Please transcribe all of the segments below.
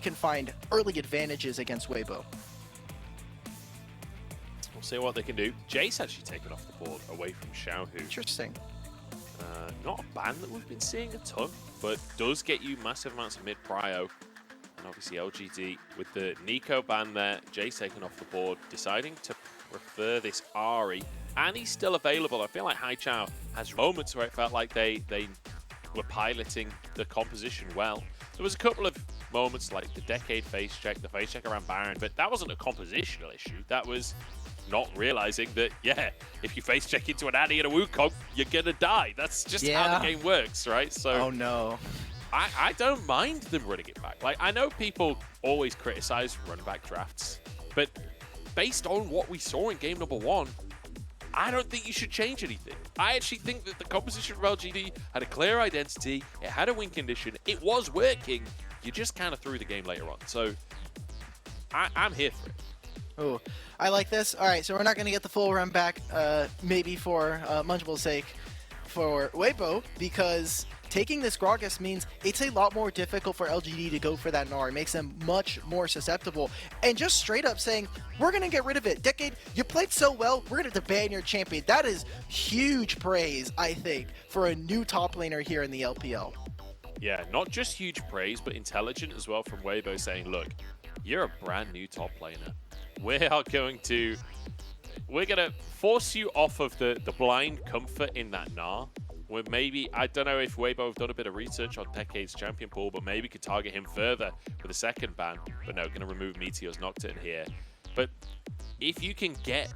he can find early advantages against Weibo. We'll see what they can do. Jace actually taken off the board away from Xiaohu. Interesting. Not a ban that we've been seeing a ton, but does get you massive amounts of mid-prio. And obviously LGD with the Nico ban there, Jace taken off the board, deciding to prefer this Ahri. And he's still available. I feel like Haichao has moments where it felt like they were piloting the composition well. There was a couple of moments like the Decade face check, the face check around Baron, but that wasn't a compositional issue. That was not realizing that, yeah, if you face check into an Addy and a Wukong, you're gonna die. That's just how the game works, right? So oh no. I don't mind them running it back. Like, I know people always criticize run back drafts, but based on what we saw in game number 1, I don't think you should change anything. I actually think that the composition of LGD had a clear identity, it had a win condition, it was working, you just kind of threw the game later on. So I'm here for it. Oh, I like this. All right, so we're not going to get the full run back, maybe for Munchible's sake, for Weibo, because taking this Gragas means it's a lot more difficult for LGD to go for that Gnar. It makes them much more susceptible. And just straight up saying, we're going to get rid of it. Decade, you played so well, we're going to ban your champion. That is huge praise, I think, for a new top laner here in the LPL. Yeah, not just huge praise, but intelligent as well from Weibo saying, look, you're a brand new top laner. We're going to force you off of the blind comfort in that Gnar. Where maybe, I don't know if Weibo have done a bit of research on Decade's champion pool, but maybe could target him further with a second ban. But no, going to remove Meteor's Nocturne here. But if you can get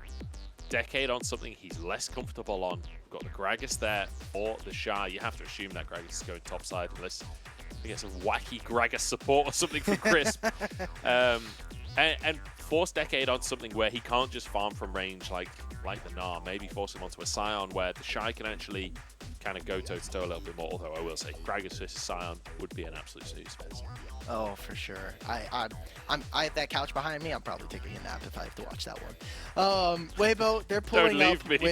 Decade on something he's less comfortable on, we've got the Gragas there or the TheShy. You have to assume that Gragas is going topside unless we get some wacky Gragas support or something from Crisp. And force Decade on something where he can't just farm from range like the Gnar. Maybe force him onto a Scion where the TheShy can actually kind of go toe-to-toe a little bit more, although I will say Gragas versus Scion would be an absolute snooze fest. Oh, for sure. I have that couch behind me. I'm probably taking a nap if I have to watch that one. Weibo, they're pulling up with...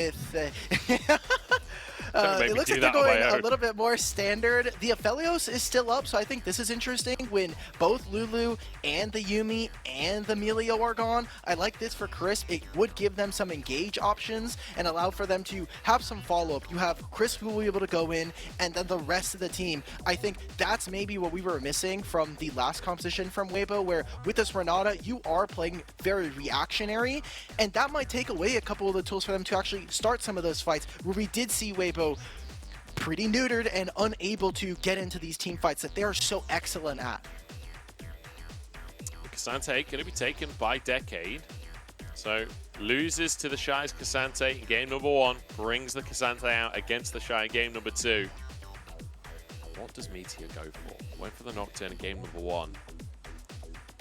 it looks like they're going a little bit more standard. The Aphelios is still up, so I think this is interesting when both Lulu and the Yuumi and the Melio are gone. I like this for Crisp. It would give them some engage options and allow for them to have some follow-up. You have Crisp who will be able to go in, and then the rest of the team. I think that's maybe what we were missing from the last composition from Weibo, where with this Renata, you are playing very reactionary, and that might take away a couple of the tools for them to actually start some of those fights, where we did see Weibo pretty neutered and unable to get into these team fights that they are so excellent at. K'Sante going to be taken by Decade. So loses to the TheShy's K'Sante in game number 1, brings the K'Sante out against the TheShy in game number 2. What does Meteor go for? Went for the Nocturne in game number 1.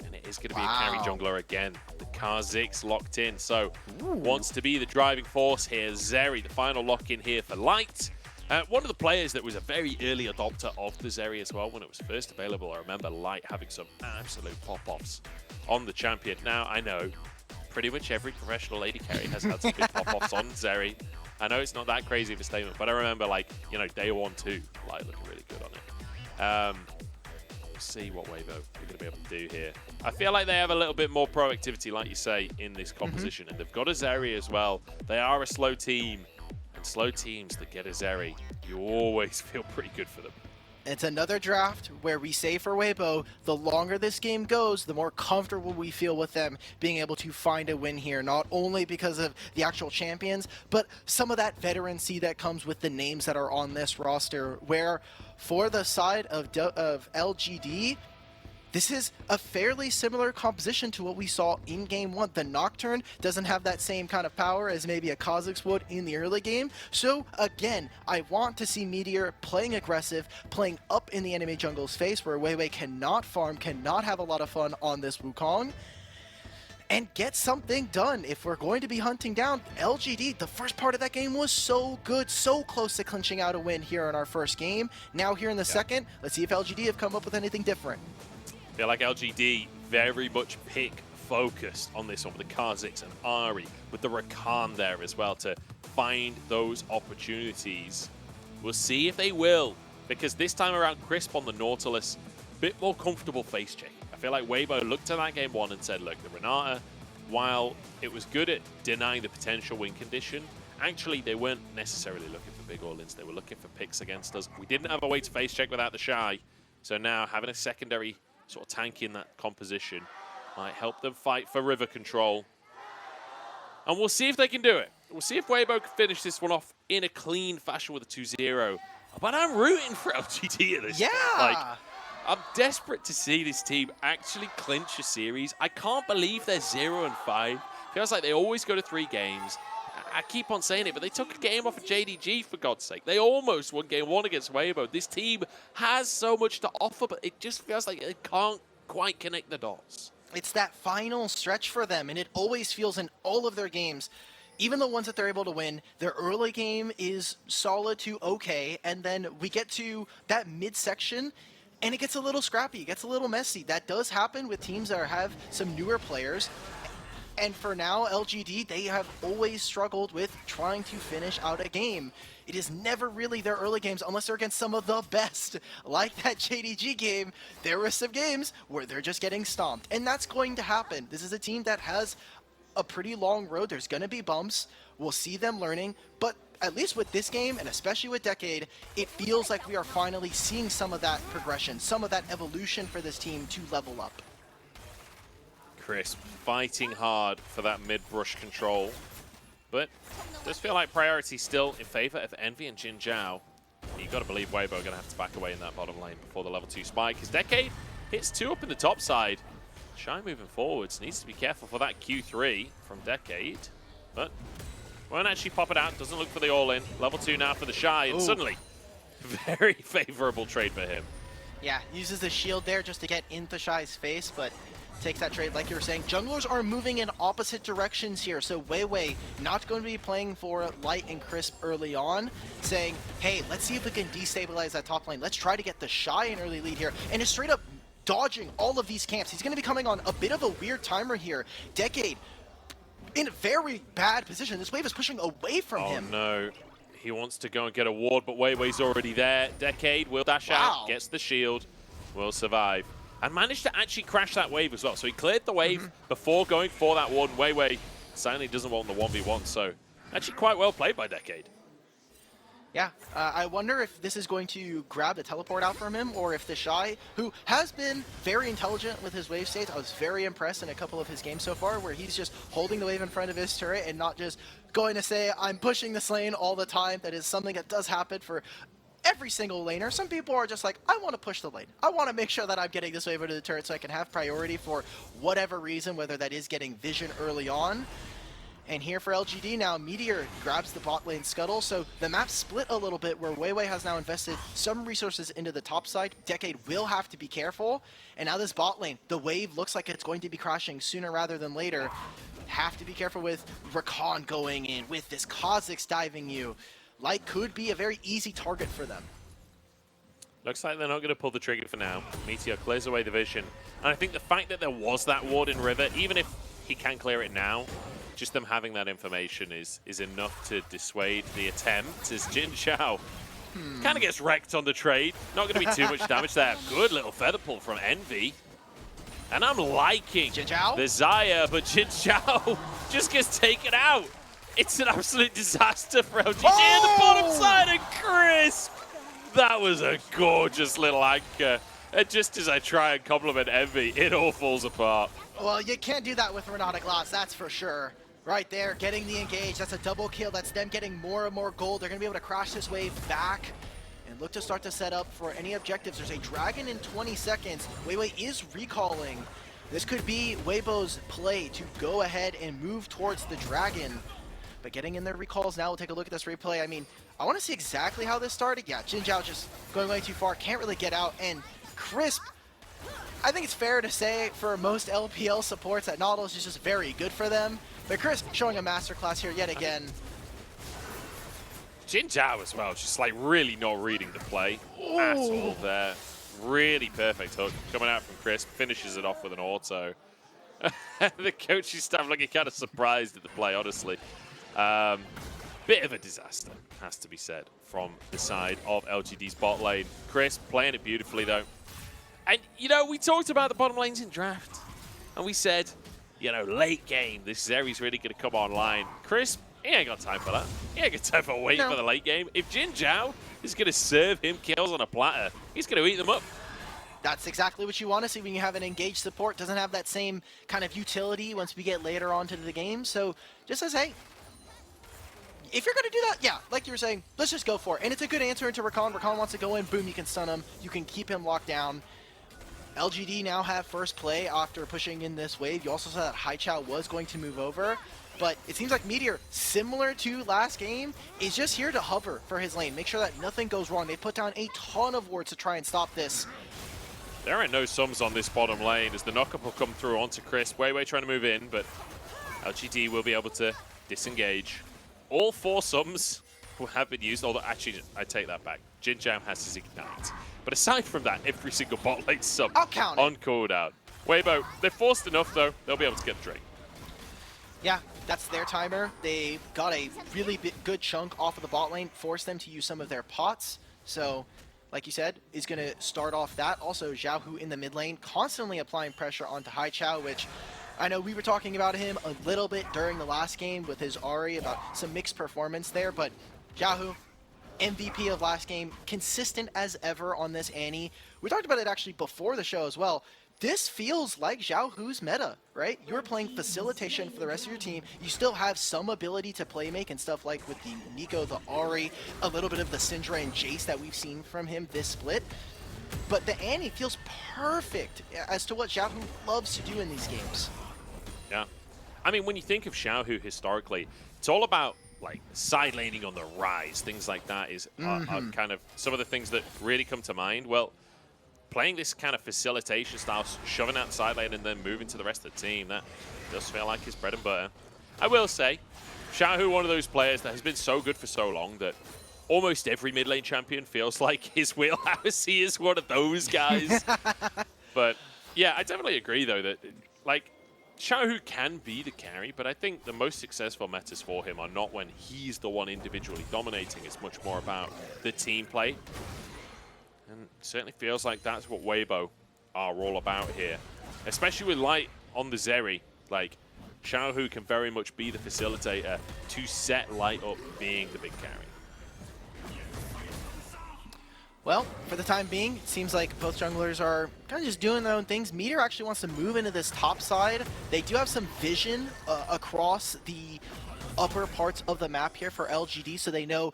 And it is going to be a carry jungler again. The Kha'Zix locked in, so wants to be the driving force here. Zeri, the final lock-in here for Light. One of the players that was a very early adopter of the Zeri as well when it was first available. I remember Light having some absolute pop-offs on the champion. Now, I know pretty much every professional lady carry has had some big pop-offs on Zeri. I know it's not that crazy of a statement, but I remember, like, you know, day 1, 2, Light looking really good on it. We'll see what Weibo are going to be able to do here. I feel like they have a little bit more proactivity, like you say, in this composition. And they've got a Zeri as well. They are a slow team. Slow teams that get a Zeri, you always feel pretty good for them. It's another draft where we say for Weibo, the longer this game goes, the more comfortable we feel with them being able to find a win here, not only because of the actual champions, but some of that veterancy that comes with the names that are on this roster, where for the side of LGD, this is a fairly similar composition to what we saw in game 1. The Nocturne doesn't have that same kind of power as maybe a Kha'Zix would in the early game. So again, I want to see Meteor playing aggressive, playing up in the enemy jungle's face where Weiwei cannot farm, cannot have a lot of fun on this Wukong, and get something done. If we're going to be hunting down LGD, the first part of that game was so good, so close to clinching out a win here in our first game. Now here in the second, let's see if LGD have come up with anything different. I feel like LGD very much pick focused on this one with the Kha'Zix and Ahri, with the Rakan there as well to find those opportunities. We'll see if they will, because this time around Crisp on the Nautilus, a bit more comfortable face checking. I feel like Weibo looked at that game 1 and said, look, the Renata, while it was good at denying the potential win condition, actually they weren't necessarily looking for big all-ins. They were looking for picks against us. We didn't have a way to face check without TheShy, so now having a secondary sort of tank in that composition might help them fight for river control. And we'll see if they can do it. We'll see if Weibo can finish this one off in a clean fashion with a 2-0. But I'm rooting for LGD at this point. Like, I'm desperate to see this team actually clinch a series. I can't believe they're 0-5. Feels like they always go to 3 games. I keep on saying it, but they took a game off of JDG, for God's sake. They almost won game 1 against Weibo. This team has so much to offer, but it just feels like it can't quite connect the dots. It's that final stretch for them, and it always feels in all of their games, even the ones that they're able to win, their early game is solid to okay, and then we get to that midsection, and it gets a little scrappy, it gets a little messy. That does happen with teams that have some newer players. And for now, LGD, they have always struggled with trying to finish out a game. It is never really their early games unless they're against some of the best. Like that JDG game, there were some games where they're just getting stomped. And that's going to happen. This is a team that has a pretty long road. There's going to be bumps. We'll see them learning. But at least with this game, and especially with Decade, it feels like we are finally seeing some of that progression, some of that evolution for this team to level up. Crisp fighting hard for that mid-brush control, but it does feel like priority still in favor of Envyy and JinJiao. You've got to believe Weibo are going to have to back away in that bottom lane before the level 2 spike. As Decade hits 2 up in the top side. Shy moving forwards, needs to be careful for that Q3 from Decade, but won't actually pop it out, doesn't look for the all-in. Level 2 now for TheShy, and suddenly, very favorable trade for him. Yeah, uses the shield there just to get in TheShy's face, but takes that trade, like you were saying. Junglers are moving in opposite directions here, so weiwei not going to be playing for Light and Crisp early on, saying, hey, let's see if we can destabilize that top lane. Let's try to get TheShy an early lead here, and is straight up dodging all of these camps. He's going to be coming on a bit of a weird timer here. Decade in a very bad position. This wave is pushing away from him. Oh no, he wants to go and get a ward, but weiwei's already there. Decade will dash out, gets the shield, will survive. And managed to actually crash that wave as well. So he cleared the wave before going for that one. Weiwei certainly doesn't want the 1v1, so actually quite well played by Decade. Yeah, I wonder if this is going to grab the teleport out from him, or if TheShy, who has been very intelligent with his wave states. I was very impressed in a couple of his games so far, where he's just holding the wave in front of his turret and not just going to say, I'm pushing this lane all the time. That is something that does happen for every single laner. Some people are just like, I want to push the lane. I want to make sure that I'm getting this wave into the turret so I can have priority for whatever reason, whether that is getting vision early on. And here for LGD now, Meteor grabs the bot lane scuttle, so the map split a little bit where weiwei has now invested some resources into the top side. Decade will have to be careful, and now this bot lane, the wave looks like it's going to be crashing sooner rather than later. Have to be careful with Rakan going in, with this Kha'Zix diving you. Light could be a very easy target for them. Looks like they're not going to pull the trigger for now. Meteor clears away the vision. And I think the fact that there was that ward in River, even if he can clear it now, just them having that information is enough to dissuade the attempt, as JinJiao kind of gets wrecked on the trade. Not going to be too much damage there. Good little feather pull from Envyy. And I'm liking JinJiao? the Xayah, but JinJiao just gets taken out. It's an absolute disaster for LGD in the bottom side, and Crisp! That was a gorgeous little anchor. And just as I try and compliment Envyy, it all falls apart. Well, you can't do that with Renata Glass, that's for sure. Right there, getting the engage, that's a double kill, that's them getting more and more gold. They're going to be able to crash this wave back and look to start to set up for any objectives. There's a dragon in 20 seconds. weiwei is recalling. This could be Weibo's play to go ahead and move towards the dragon. But getting in their recalls now, we'll take a look at this replay. I mean, I want to see exactly how this started. Yeah, JinJiao just going way too far, can't really get out. And Crisp, I think it's fair to say for most LPL supports that Nautilus is just very good for them. But Crisp showing a masterclass here yet again. JinJiao as well, just like really not reading the play at all there. Really perfect hook coming out from Crisp, finishes it off with an auto. The coaching staff looking kind of surprised at the play, honestly. Bit of a disaster, has to be said, from the side of LGD's bot lane. Crisp playing it beautifully, though. And, you know, we talked about the bottom lanes in draft. And we said, you know, late game, this Zeri's really going to come online. Chris, he ain't got time for that. He ain't got time for waiting for the late game. If JinJiao is going to serve him kills on a platter, he's going to eat them up. That's exactly what you want to see when you have an engaged support. Doesn't have that same kind of utility once we get later on to the game. So just says, hey, if you're going to do that, yeah, like you were saying, let's just go for it. And it's a good answer into Rakan. Rakan wants to go in, boom, you can stun him. You can keep him locked down. LGD now have first play after pushing in this wave. You also saw that Haichao was going to move over. But it seems like Meteor, similar to last game, is just here to hover for his lane. Make sure that nothing goes wrong. They put down a ton of wards to try and stop this. There are no sums on this bottom lane as the knockup will come through onto Chris. weiwei trying to move in, but LGD will be able to disengage. All 4 sums have been used, although actually, I take that back. JinJiao has his Ignite. But aside from that, every single bot lane sum on cooldown. Weibo, they're forced enough though, they'll be able to get the Drake. Yeah, that's their timer. They got a really good chunk off of the bot lane, forced them to use some of their pots. So, like you said, is going to start off that. Also, Xiaohu in the mid lane, constantly applying pressure onto Haichao, which I know we were talking about him a little bit during the last game with his Ahri about some mixed performance there, but Xiaohu, MVP of last game, consistent as ever on this Annie. We talked about it actually before the show as well. This feels like Xiaohu's meta, right? You're playing facilitation for the rest of your team. You still have some ability to playmake and stuff like with the Nico, the Ahri, a little bit of the Syndra and Jace that we've seen from him this split. But the Annie feels perfect as to what Xiaohu loves to do in these games. Yeah. I mean, when you think of Xiaohu historically, it's all about like side laning on the rise. Things like that is are kind of some of the things that really come to mind. Well, playing this kind of facilitation style, shoving out the side lane and then moving to the rest of the team, that does feel like his bread and butter. I will say, Xiaohu, one of those players that has been so good for so long that almost every mid lane champion feels like his wheelhouse. He is one of those guys. But yeah, I definitely agree though that like Xiaohu can be the carry, but I think the most successful metas for him are not when he's the one individually dominating. It's much more about the team play. And it certainly feels like that's what Weibo are all about here. Especially with Light on the Zeri. Like, Xiaohu can very much be the facilitator to set Light up being the big carry. Well, for the time being, it seems like both junglers are kind of just doing their own things. Meteor actually wants to move into this top side. They do have some vision across the upper parts of the map here for LGD, so they know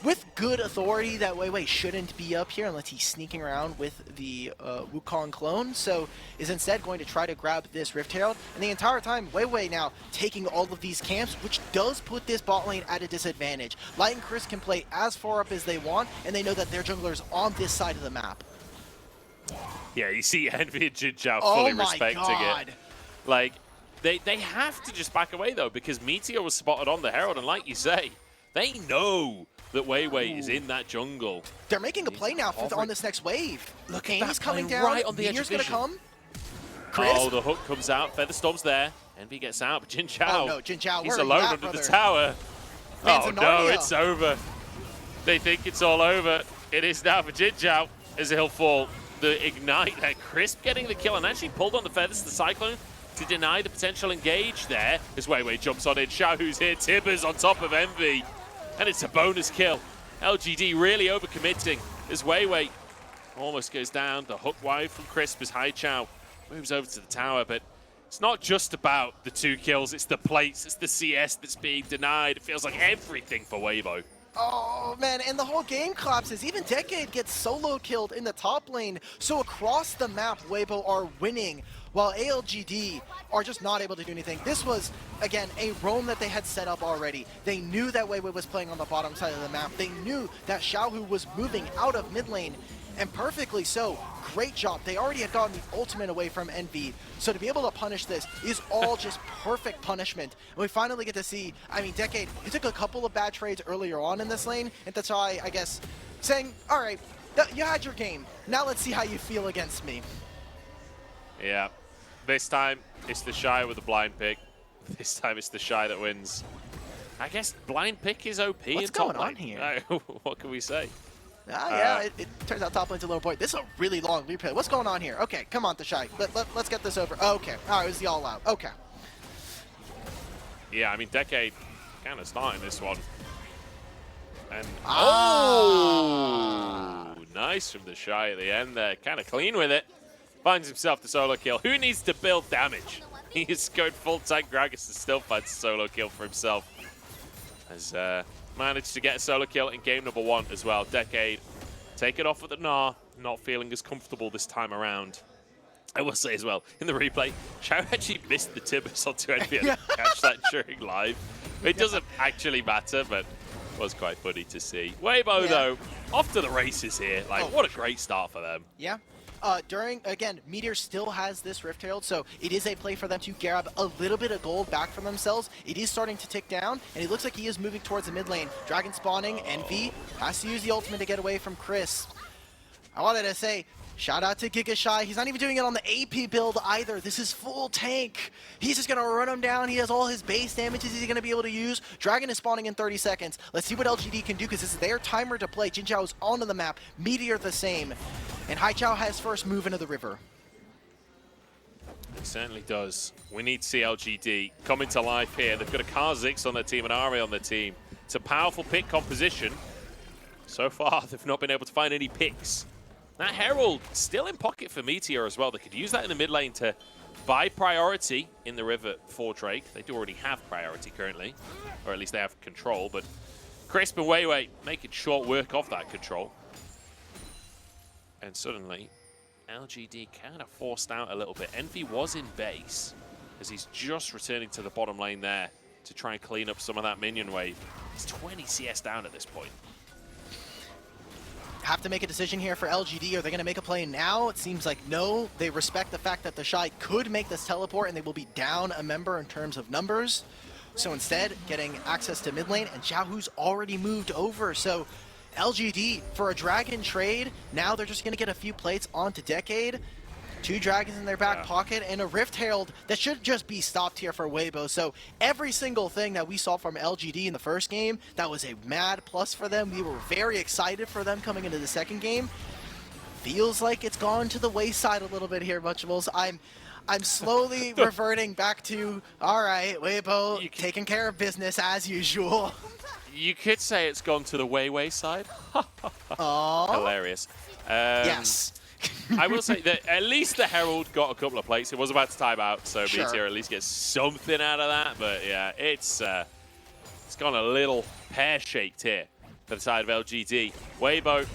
with good authority that weiwei shouldn't be up here unless he's sneaking around with the Wukong clone, so is instead going to try to grab this Rift Herald. And the entire time, weiwei now taking all of these camps, which does put this bot lane at a disadvantage. Light and Chris can play as far up as they want, and they know that their jungler's on this side of the map. Yeah, you see Envyy and JinJiao fully respecting it. Like, they have to just back away, though, because Meteor was spotted on the Herald, and like you say, they know that weiwei is in that jungle. They're making a play now on this next wave. Look, Annie's coming down. Right on the Meteor's edge of gonna vision. come. Chris? Oh, the hook comes out. Featherstorm's there. Envyy gets out, but JinJiao, Oh no, JinJiao, he's where alone are you at, under brother? the tower. Man's Oh a no, Narnia. it's over. They think it's all over. It is now for JinJiao as he'll fall. The Ignite there. Crisp getting the kill and actually pulled on the Feathers, the Cyclone, to deny the potential engage there. As weiwei jumps on in. Xiaohu's here. Tibbers on top of Envyy. And it's a bonus kill. LGD really overcommitting as weiwei almost goes down. The hook wide from Crisp as Haichao moves over to the tower, but it's not just about the 2 kills, it's the plates, it's the CS that's being denied. It feels like everything for Weibo. Oh man, and the whole game collapses. Even Decade gets solo killed in the top lane. So across the map, Weibo are winning, while ALGD are just not able to do anything. This was, again, a roam that they had set up already. They knew that weiwei was playing on the bottom side of the map. They knew that Xiaohu was moving out of mid lane, and perfectly so. Great job. They already had gotten the ultimate away from Envyy, so to be able to punish this is all just perfect punishment. And we finally get to see, I mean, Decade, he took a couple of bad trades earlier on in this lane, and TheShy, I guess, saying, all right, you had your game. Now let's see how you feel against me. Yeah. This time, it's TheShy with the blind pick. This time, it's TheShy that wins. I guess blind pick is OP. What's in top going on lane. here? What can we say? Yeah, it turns out top lane's a little point. This is a really long replay. What's going on here? Okay, come on, TheShy. Let's get this over. Okay, all right, it was the all out. Okay. Yeah, I mean, Decade kind of starting this one. And nice from TheShy at the end there. Kind of clean with it. Finds himself the solo kill. Who needs to build damage? He is going full tank. Gragas and still finds a solo kill for himself. Has managed to get a solo kill in game number 1 as well. Decade take it off at the Gnar. Not feeling as comfortable this time around. I will say as well, in the replay, Xiaohu actually missed the Tibbers onto Envyy. I didn't catch that during live. It doesn't actually matter, but it was quite funny to see. Weibo, though, off to the races here. Like, what a great start for them. Yeah. Again, Meteor still has this Rift Herald, so it is a play for them to grab a little bit of gold back from themselves. It is starting to tick down, and it looks like he is moving towards the mid lane. Dragon spawning, Envyy has to use the ultimate to get away from Chris. I wanted to say, shout out to TheShy. He's not even doing it on the AP build either. This is full tank. He's just going to run him down. He has all his base damages he's going to be able to use. Dragon is spawning in 30 seconds. Let's see what LGD can do, because this is their timer to play. JinJiao is onto the map. Meteor the same. And Haichao has first move into the river. It certainly does. We need to see LGD coming to life here. They've got a Kha'Zix on their team, an Ari on their team. It's a powerful pick composition. So far, they've not been able to find any picks. That Herald still in pocket for Meteor as well. They could use that in the mid lane to buy priority in the river for Drake. They do already have priority currently, or at least they have control, but Crisp and weiwei making short work of that control. And suddenly, LGD kind of forced out a little bit. Envyy was in base, as he's just returning to the bottom lane there to try and clean up some of that minion wave. He's 20 CS down at this point. Have to make a decision here for LGD. Are they going to make a play now? It seems like no. They respect the fact that TheShy could make this teleport, and they will be down a member in terms of numbers. So instead, getting access to mid lane, and Xiaohu's already moved over. So LGD, for a dragon trade, now they're just going to get a few plates onto Decade. 2 dragons in their back pocket, and a Rift Herald that should just be stopped here for Weibo. So every single thing that we saw from LGD in the first game, that was a mad plus for them. We were very excited for them coming into the second game. Feels like it's gone to the wayside a little bit here, Munchables. I'm slowly reverting back to, all right, Weibo taking care of business as usual. You could say it's gone to the weiwei side. Hilarious. Yes. I will say that at least the Herald got a couple of plates. It was about to time out, so Meteor at least gets something out of that. But yeah, it's gone a little pear-shaped here for the side of LGD. Weibo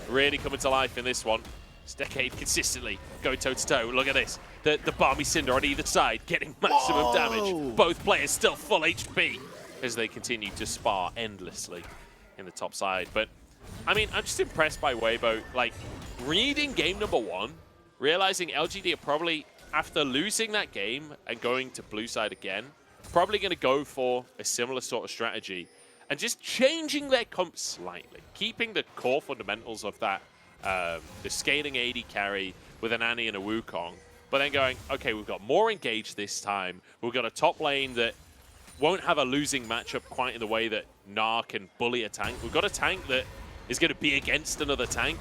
really coming to life in this one. It's Decade consistently going toe-to-toe. Look at this. The Balmy Cinder on either side getting maximum damage. Both players still full HP as they continue to spar endlessly in the top side. But I mean, I'm just impressed by Weibo. Like, reading game number 1, realizing LGD are probably, after losing that game and going to blue side again, probably going to go for a similar sort of strategy and just changing their comp slightly, keeping the core fundamentals of that, the scaling AD carry with an Annie and a Wukong, but then going, okay, we've got more engaged this time. We've got a top lane that won't have a losing matchup quite in the way that Gnar can bully a tank. We've got a tank that is going to be against another tank.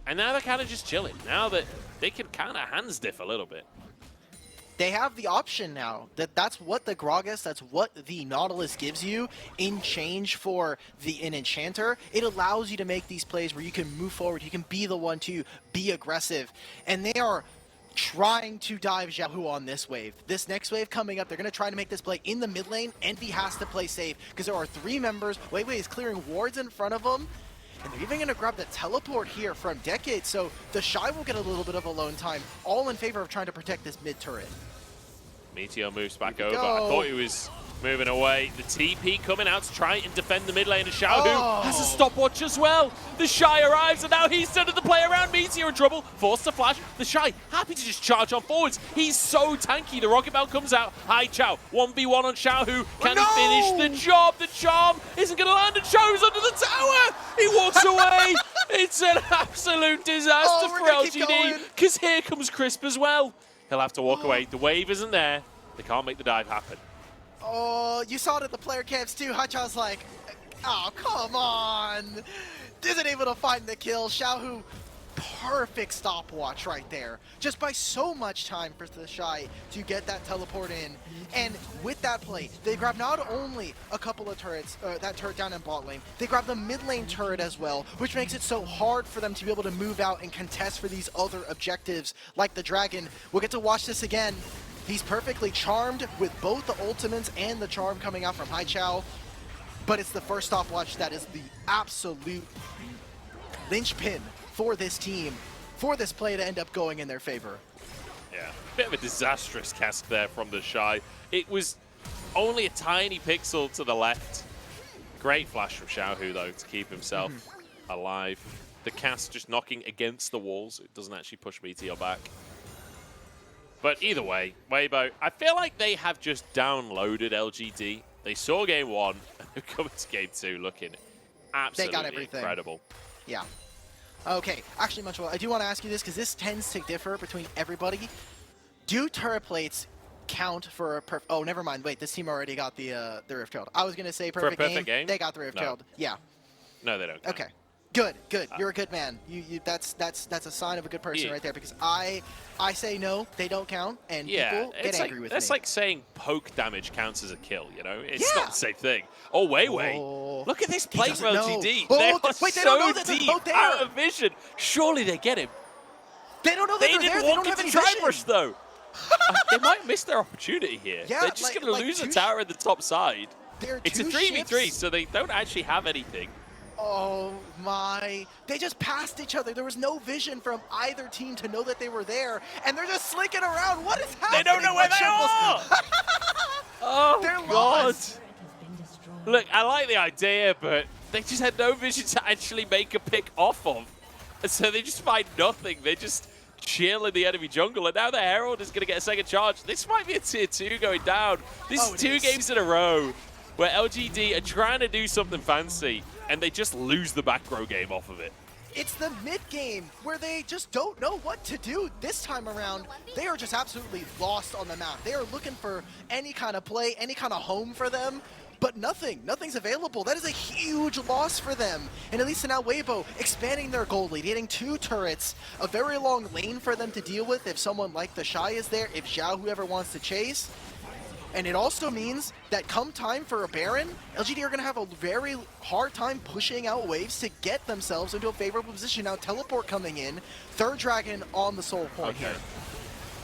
And now they're kind of just chilling. Now that they can kind of hands diff a little bit. They have the option now. That's what the Gragas, that's what the Nautilus gives you in change for an Enchanter. It allows you to make these plays where you can move forward. You can be the one to be aggressive. And they are trying to dive Xiaohu on this wave. This next wave coming up, they're going to try to make this play in the mid lane. Envyy has to play safe because there are 3 members. Weiwei is clearing wards in front of them. And they're even going to grab the teleport here from Decade, so TheShy will get a little bit of alone time, all in favor of trying to protect this mid turret. Meteor moves back over. I thought he was moving away. The TP coming out to try and defend the mid lane. And Xiaohu has a stopwatch as well. TheShy arrives, and now he's started to play around. Meteor in trouble, forced to flash. TheShy happy to just charge on forwards. He's so tanky. The Rocket Bell comes out. Haichao 1v1 on Xiaohu. Can he finish the job? The charm isn't going to land, and Xiaohu's under the tower. He walks away. It's an absolute disaster for LGD, because here comes Crisp as well. He'll have to walk away. The wave isn't there. They can't make the dive happen. Oh, you saw it at the player camps too. Haichao's like, oh, come on. isn't able to find the kill. Xiaohu, perfect stopwatch right there. Just by so much time for TheShy to get that teleport in. And with that play, they grab not only a couple of turrets, that turret down in bot lane, they grab the mid lane turret as well, which makes it so hard for them to be able to move out and contest for these other objectives like the dragon. We'll get to watch this again. He's perfectly charmed with both the ultimates and the charm coming out from Haichao. But it's the first stopwatch that is the absolute linchpin for this team, for this play to end up going in their favor. Yeah, bit of a disastrous cast there from TheShy. It was only a tiny pixel to the left. Great flash from Xiaohu, though, to keep himself alive. The cast just knocking against the walls. It doesn't actually push Meteor back. But either way, Weibo, I feel like they have just downloaded LGD. They saw game 1, and they're coming to game 2 looking absolutely they got everything. Incredible. Yeah. Okay, actually, Munchwell, I do want to ask you this, because this tends to differ between everybody. Do turret plates count for a perfect... Oh, never mind. Wait, this team already got the Rift Herald. I was going to say perfect, for a perfect game. They got the Rift Herald. Yeah. No, they don't count. Okay. Good, good. You're a good man. That's a sign of a good person right there, because I say no, they don't count, and people get angry with me. That's like saying poke damage counts as a kill, you know? It's not the same thing. Oh, weiwei. Oh, look at this play for LGD. Oh, they are wait, they so don't know that deep both there. out of vision. Surely they get him. They don't know that they they're there. didn't They walk don't have into any try vision. rush, though. They might miss their opportunity here. Yeah, they're just going to lose a tower at the top side. It's a 3v3, so they don't actually have anything. Oh my, they just passed each other. There was no vision from either team to know that they were there, and they're just slinking around. What is happening? They don't know where they are! Oh, they're God. lost. Look, I like the idea, but they just had no vision to actually make a pick off of. And so they just find nothing. They just chill in the enemy jungle, and now the Herald is going to get a second charge. This might be a tier 2 going down. This is 2 games in a row where LGD are trying to do something fancy, and they just lose the back row game off of it. It's the mid game where they just don't know what to do this time around. They are just absolutely lost on the map. They are looking for any kind of play, any kind of home for them, but nothing's available. That is a huge loss for them. And at least now Weibo expanding their goal lead, getting 2 turrets, a very long lane for them to deal with if someone like TheShy is there, if Xiaohu ever wants to chase. And it also means that come time for a Baron, LGD are going to have a very hard time pushing out waves to get themselves into a favorable position. Now teleport coming in, 3rd Dragon on the soul point here.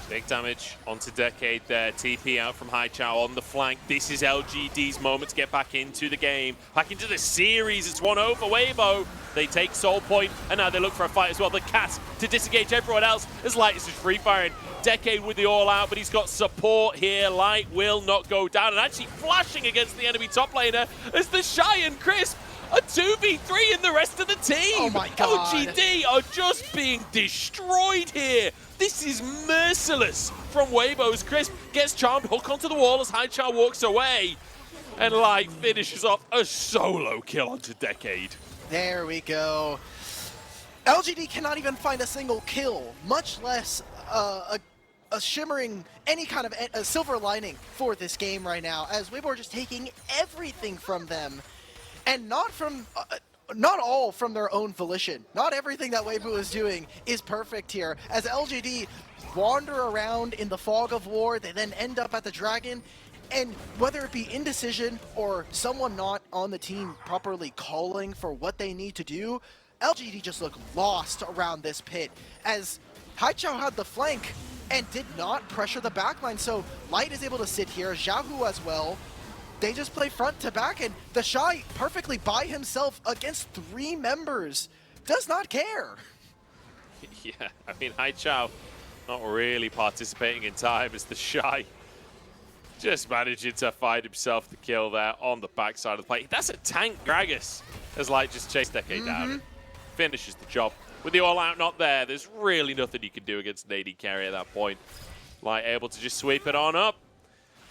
Big damage onto Decade there. TP out from Haichao on the flank. This is LGD's moment to get back into the game, back into the series. It's 1-0 for Weibo. They take soul point, and now they look for a fight as well. The cast to disengage everyone else as Light is just free firing. Decade with the all out, but he's got support here. Light will not go down, and actually flashing against the enemy top laner as TheShy and Crisp a 2v3 in the rest of the team. Oh my God. LGD are just being destroyed here. This is merciless from Weibo's. Crisp gets charmed, hook onto the wall as Haichao walks away. And Light finishes off a solo kill onto Decade. There we go. LGD cannot even find a single kill, much less a shimmering, any kind of a silver lining for this game right now, as Weibo are just taking everything from them. And not all from their own volition. Not everything that Weibo is doing is perfect here. As LGD wander around in the fog of war, they then end up at the Dragon. And whether it be indecision or someone not on the team properly calling for what they need to do, LGD just look lost around this pit. As Haichao had the flank and did not pressure the backline, so Light is able to sit here, Xiaohu as well. They just play front to back, and TheShy perfectly by himself against 3 members. Does not care. Yeah, I mean, Haichao not really participating in time as TheShy just managing to find himself the kill there on the backside of the plate. That's a tank Gragas as Light just chased Decade down. Finishes the job. With the all-out not there, there's really nothing you can do against an AD carry at that point. Light able to just sweep it on up.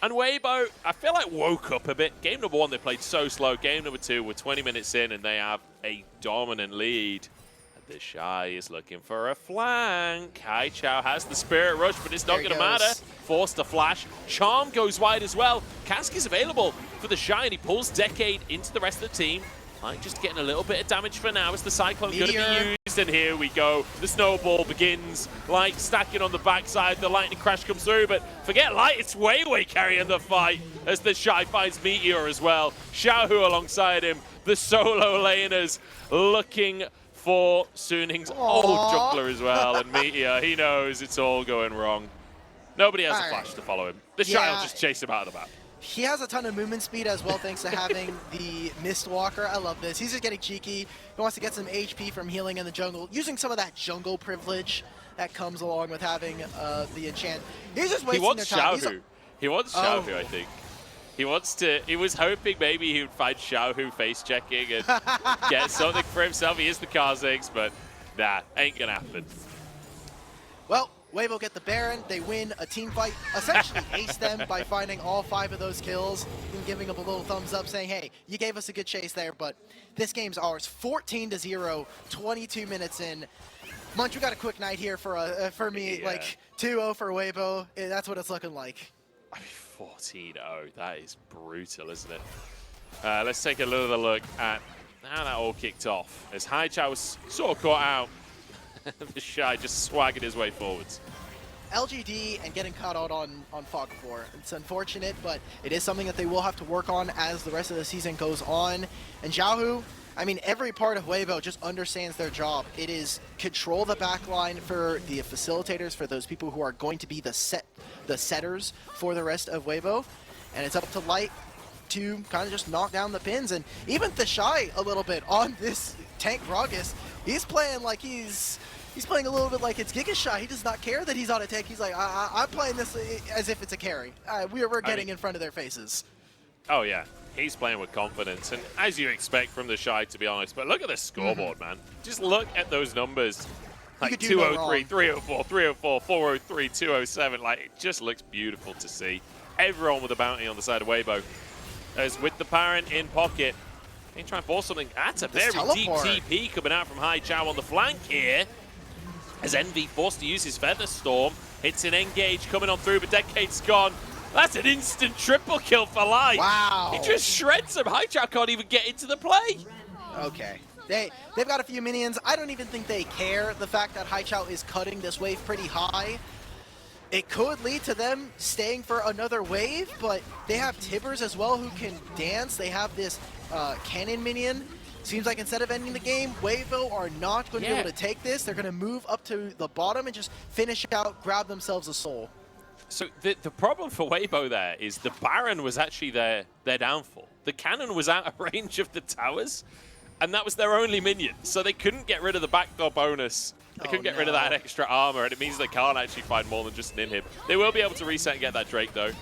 And Weibo, I feel like woke up a bit. Game number 1, they played so slow. Game number 2, we're 20 minutes in, and they have a dominant lead. And TheShy is looking for a flank. Haichao has the Spirit Rush, but it's not going to matter. Forced to flash. Charm goes wide as well. Cask is available for TheShy, and he pulls Decade into the rest of the team. Light just getting a little bit of damage for now. Is the Cyclone going to Meteor. be used? And here we go. The snowball begins. Light stacking on the backside. The lightning crash comes through, but forget Light. It's weiwei carrying the fight as TheShy finds Meteor as well. Xiaohu alongside him. The solo laners looking for Suning's old jungler as well. And Meteor, he knows it's all going wrong. Nobody has a flash to follow him. TheShy will just chase him out of the map. He has a ton of movement speed as well, thanks to having the Mistwalker. I love this. He's just getting cheeky. He wants to get some HP from healing in the jungle, using some of that jungle privilege that comes along with having the enchant. He's just wasting their time. He wants Xiaohu, I think. He was hoping maybe he would find Xiaohu face checking and get something for himself. He is the Kha'Zix, but nah, ain't gonna happen. Well, Weibo get the Baron, they win a team fight, essentially ace them by finding all 5 of those kills and giving them a little thumbs up saying, hey, you gave us a good chase there, but this game's ours. 14-0, 22 minutes in. Munch, we got a quick night here for me, like 2-0 for Weibo. That's what it's looking like. I mean, 14-0, that is brutal, isn't it? Let's take a little look at how that all kicked off. As Haichao was sort of caught out, TheShy just swagging his way forwards. LGD and getting caught out on Fog 4. It's unfortunate, but it is something that they will have to work on as the rest of the season goes on. And Xiaohu, I mean, every part of Weibo just understands their job. It is control the backline for the facilitators, for those people who are going to be the setters for the rest of Weibo. And it's up to Light to kind of just knock down the pins. And even TheShy a little bit on this tank Gragas. He's playing like he's playing a little bit like it's Giga. He does not care that he's on a tank. He's like, I'm playing this as if it's a carry. We're getting in front of their faces. Oh, yeah. He's playing with confidence, and as you expect from TheShy, to be honest. But look at the scoreboard, man. Just look at those numbers. Like 203, 304, 304, 403, 207. Like, it just looks beautiful to see. Everyone with a bounty on the side of Weibo. As with the Parent in pocket, they try and force something. That's a very deep TP coming out from Haichao on the flank here. As Envyy forced to use his Feather Storm. Hits an engage coming on through, but Decade's gone. That's an instant triple kill for Light. Wow. He just shreds him. Haichao can't even get into the play. Okay. They've got a few minions. I don't even think they care the fact that Haichao is cutting this wave pretty high. It could lead to them staying for another wave, but they have Tibbers as well who can dance. They have this cannon minion. Seems like instead of ending the game, Weibo are not going to be able to take this. They're going to move up to the bottom and just finish out, grab themselves a soul. So the problem for Weibo there is the Baron was actually their downfall. The cannon was out of range of the towers, and that was their only minion. So they couldn't get rid of the backdoor bonus. They couldn't get rid of that extra armor, and it means they can't actually find more than just an inhib. They will be able to reset and get that Drake, though.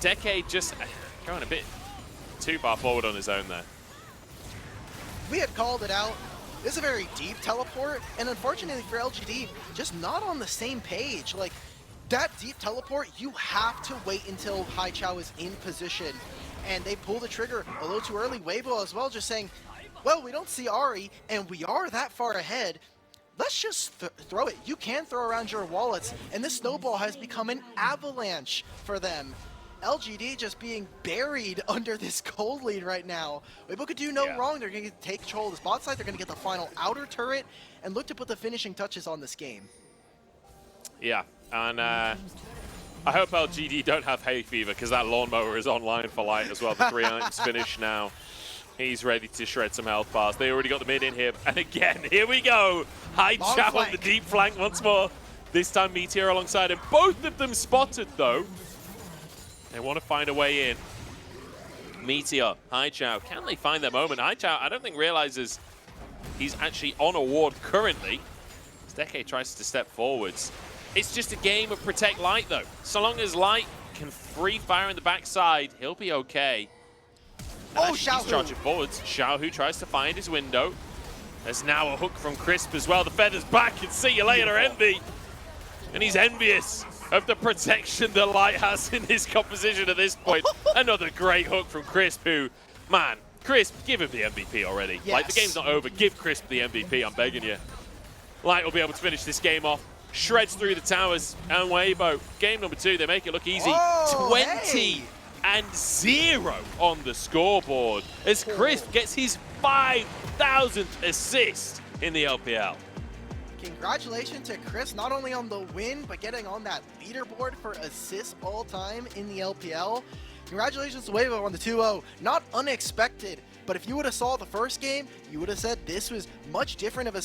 Decade just going a bit too far forward on his own there. We had called it out. This is a very deep teleport, and unfortunately for LGD, just not on the same page. Like, that deep teleport, you have to wait until Haichao is in position, and they pull the trigger a little too early. Weibo as well, just saying, well, we don't see Ahri, and we are that far ahead. Let's just throw it. You can throw around your wallets, and this snowball has become an avalanche for them. LGD just being buried under this gold lead right now. Weibo could do no wrong. They're going to take control of this bot side. They're going to get the final outer turret and look to put the finishing touches on this game. Yeah, and I hope LGD don't have hay fever because that lawnmower is online for Light as well. The 3 items finished now. He's ready to shred some health bars. They already got the mid in here. And again, here we go. Haichao on the deep flank once more. This time Meteor alongside him. Both of them spotted though. They want to find a way in. Meteor, Haichao, can they find their moment? Haichao, I don't think realizes he's actually on a ward currently. As Decade tries to step forwards. It's just a game of protect Light though. So long as Light can free fire in the backside, he'll be okay. And he's charging forwards. Xiaohu tries to find his window. There's now a hook from Crisp as well. The feather's back and see you later, Envyy. And he's envious of the protection that Light has in his composition at this point. Another great hook from Crisp who, man, Crisp, give him the MVP already. Yes. Like, the game's not over. Give Crisp the MVP, I'm begging you. Light will be able to finish this game off. Shreds through the towers, and Weibo, game number 2, they make it look easy. 20 and 0 on the scoreboard as Chris gets his 5,000th assist in the LPL. Congratulations to Chris, not only on the win, but getting on that leaderboard for assists all time in the LPL. Congratulations to Weibo on the 2-0. Not unexpected, but if you would have saw the first game, you would have said this was much different of a